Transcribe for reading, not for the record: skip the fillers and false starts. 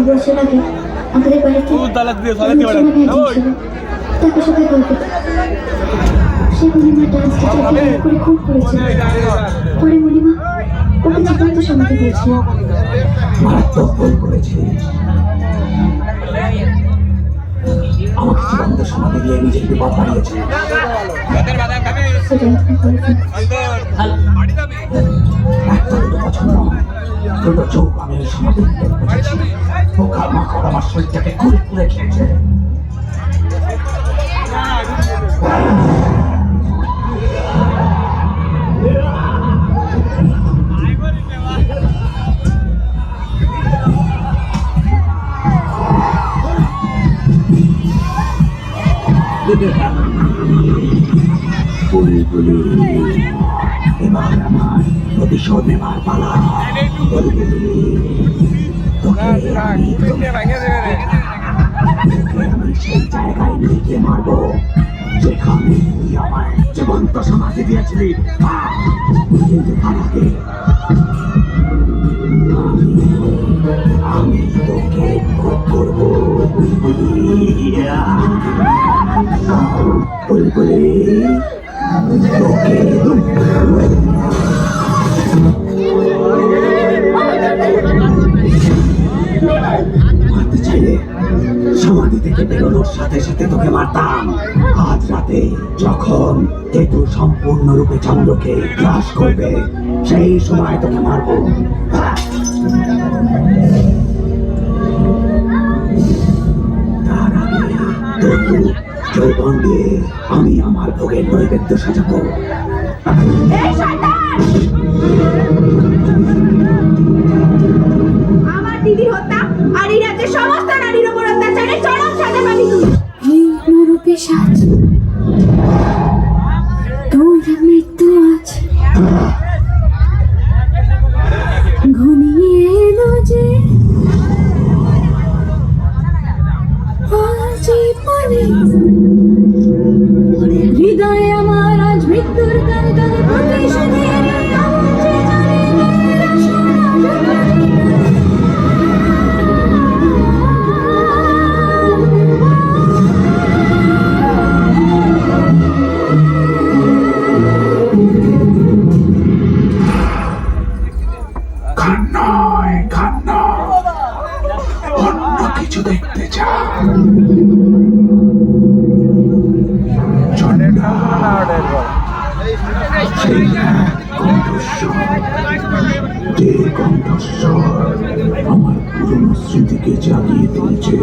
বছর আগে আমাদের বাড়িতে তাকে সবাই গল্প সে মণিমা ডান্স টিচার করে খুব করেছিল। পরে মণিমা ওকে জীবন্ত সমাধি দিয়েছিল। মারাত্মক ভুল করেছিস। আমাকে জীবন্ত সমাধি দিয়ে নিজের বিপদ বাড়িয়েছে। পছন্দ দুটো চোখ আমি ওই সমাধি বুঝেছি। পোকা মাকড় আমার শরীরটাকে কুড়ে কুড়ে খেয়েছে। বুলবুলি এবার আমার প্রতিশোধ নেবার পালা। বুলবুলি তোকে আমি সেই জায়গায় নিয়ে মারবো যেখানে তুই আমার জীবন্ত সমাধি দিয়েছিলি। কিন্তু তার আগে আমি তোকে ভোগ করবো। বুলবুলি তোকে মারতে চাইলে সমাধি থেকে বেরোনোর সাথে সাথে তোকে মারতাম। আজ রাতে যখন কেতু সম্পূর্ণরূপে চন্দ্রকে গ্রাস করবে সেই সময় তোকে মারবো। তার আগে কেতু যৌবন দিয়ে আমি আমার ভোগের নৈবেদ্য সাজাবো। আমার দিদির হত্যা আর এই রাজ্যের সমস্ত নারীর উপর অত্যাচারের চরম সাজা পাবি তুই। রূপে সাজ তোর মৃত্যু আজ ঘনিয়ে এলো যে জীবনে হৃদয়ে আমার আজ মৃত্যুর কানে কানে প্রতিশোধের অন্য কিছু দেখতে চান? সেই কণ্ঠস্বর, যে কণ্ঠস্বর আমার পুরনো স্মৃতিকে জাগিয়ে তুলছে।